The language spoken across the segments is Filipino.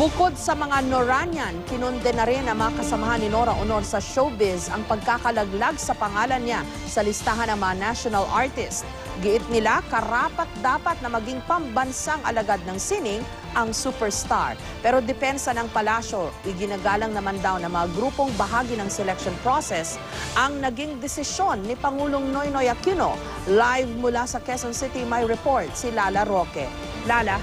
Bukod sa mga Noranyan, kinonde na rin ang mga kasamahan ni Nora Aunor sa showbiz ang pagkakalaglag sa pangalan niya sa listahan ng mga national artist. Giit nila, karapat-dapat na maging pambansang alagad ng sining ang superstar. Pero depensa ng palasyo, iginagalang naman daw ng mga grupong bahagi ng selection process ang naging desisyon ni Pangulong Noynoy Aquino. Live mula sa Quezon City, may report si Lala Roque. Lala?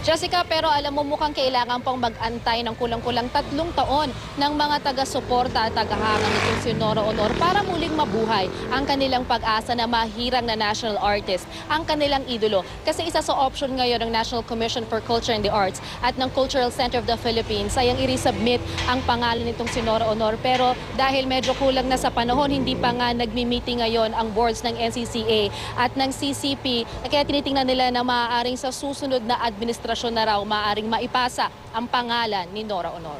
Jessica, pero alam mo mukhang kailangan pang mag-antay ng kulang-kulang 3 taon ng mga taga-suporta at tagahanga nitong si Nora Aunor para muling mabuhay ang kanilang pag-asa na mahirang na national artist, ang kanilang idolo. Kasi isa sa option ngayon ng National Commission for Culture and the Arts at ng Cultural Center of the Philippines sayang i-resubmit ang pangalan nitong si Nora Aunor. Pero dahil medyo kulang na sa panahon, hindi pa nga nagmi-meeting ngayon ang boards ng NCCA at ng CCP. Kaya tinitingnan nila na maaaring sa susunod na administrasyon na raw maaaring maipasa ang pangalan ni Nora Aunor.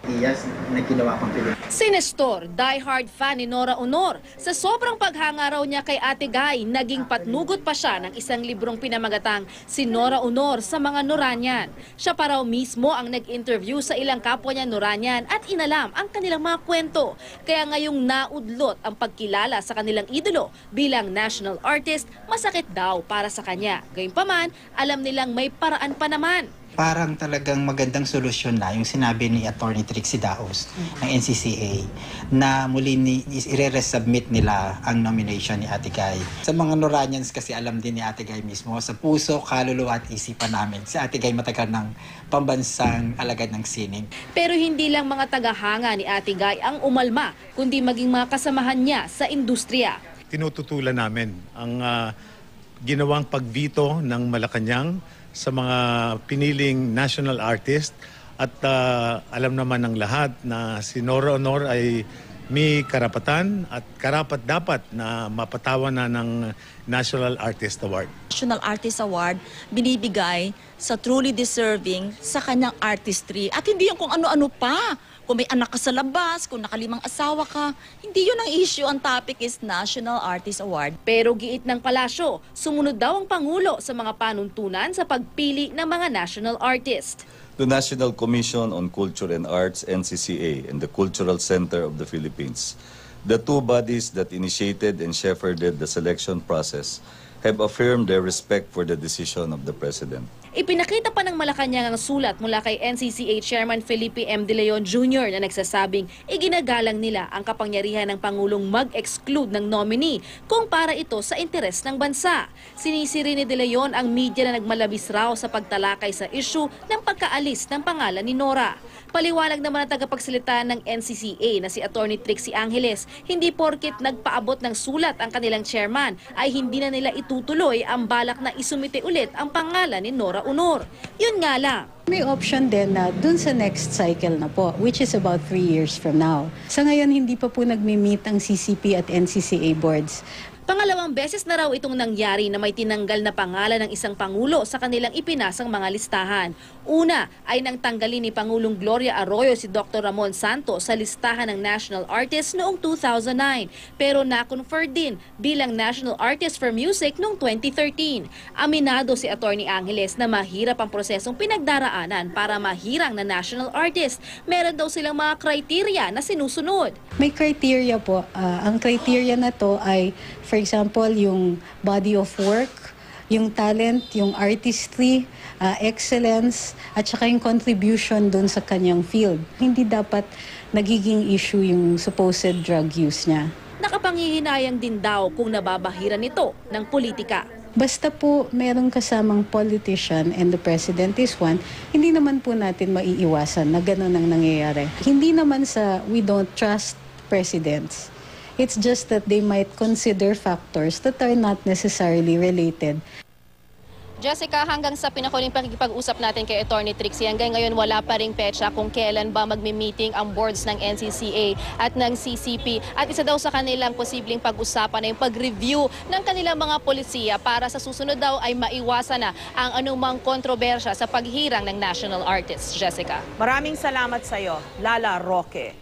Na ginawa pang Pilipinas. Si Nestor, diehard fan ni Nora Aunor. Sa sobrang paghanga raw niya kay Ate Guy, naging patnugot pa siya ng isang librong pinamagatang Si Nora Aunor sa mga Noranyan. Siya pa raw mismo ang nag-interview sa ilang kapwa niya Noranyan at inalam ang kanilang mga kwento. Kaya ngayong naudlot ang pagkilala sa kanilang idolo bilang national artist, masakit daw para sa kanya. Gayunpaman, alam nilang may paraan pa naman. Parang talagang magandang solusyon na yung sinabi ni Attorney Trixie Daos ng NCCA na muli i-resubmit nila ang nomination ni Ate Guy. Sa mga Noranyans kasi alam din ni Ate Guy mismo, sa puso, kaluluwa at isipan namin, si Ate Guy matagal ng pambansang alagad ng sining. Pero hindi lang mga tagahanga ni Ate Guy ang umalma, kundi maging mga kasamahan niya sa industriya. Tinututulan namin ang ginawang pagvito ng Malacanang sa mga piniling national artist at alam naman ng lahat na si Nora Aunor ay may karapatan at karapat-dapat na mapatawan na ng National Artist Award. National Artist Award binibigay sa truly deserving sa kanyang artistry at hindi yung kung ano-ano pa. Kung may anak ka sa labas, kung nakalimang asawa ka, hindi yun ang issue. Ang topic is National Artist Award. Pero giit ng palasyo, sumunod daw ang Pangulo sa mga panuntunan sa pagpili ng mga national artist. The National Commission on Culture and Arts, NCCA, and the Cultural Center of the Philippines, the two bodies that initiated and shepherded the selection process, have affirmed their respect for the decision of the President. Ipinakita pa ng Malacanang ang sulat mula kay NCCA Chairman Felipe M. De Leon Jr. na nagsasabing iginagalang nila ang kapangyarihan ng Pangulong mag-exclude ng nominee kung para ito sa interes ng bansa. Sinisiri ni De Leon ang media na nagmalabis raw sa pagtalakay sa issue ng pagkaalis ng pangalan ni Nora. Paliwanag naman ang tagapagsalita ng NCCA na si Attorney Trixie Angeles, hindi porkit nagpaabot ng sulat ang kanilang chairman ay hindi na nila itutuloy ang balak na isumite ulit ang pangalan ni Nora Aunor. Yun nga lang. May option din na dun sa next cycle na po, which is about 3 years from now. Sa ngayon, hindi pa po nagmi-meet ang CCP at NCCA boards. Pangalawang beses na raw itong nangyari na may tinanggal na pangalan ng isang Pangulo sa kanilang ipinasang mga listahan. Una ay nang tanggalin ni Pangulong Gloria Arroyo si Dr. Ramon Santos sa listahan ng National Artist noong 2009. Pero na-confer din bilang National Artist for Music noong 2013. Aminado si Attorney Angeles na mahirap ang prosesong pinagdaraanan para mahirang na National Artist. Meron daw silang mga criteria na sinusunod. May criteria po. Ang criteria na to ay, for example, yung body of work, yung talent, yung artistry, excellence, at saka yung contribution doon sa kanyang field. Hindi dapat nagiging issue yung supposed drug use niya. Nakapanghihinayang din daw kung nababahiran ito ng politika. Basta po merong kasamang politician and the president is one, hindi naman po natin maiiwasan na gano'n ang nangyayari. Hindi naman sa we don't trust presidents. It's just that they might consider factors that are not necessarily related. Jessica, hanggang sa pinakuling pakikipag-usap natin kay Attorney Trixie, hanggang ngayon wala pa ring petsa kung kailan ba magmi-meeting ang boards ng NCCA at ng CCP. At isa daw sa kanilang posibleng pag-usapan ay yung pag-review ng kanilang mga polisiya para sa susunod daw ay maiwasan na ang anumang kontrobersya sa paghirang ng national artists. Jessica. Maraming salamat sa iyo, Lala Roque.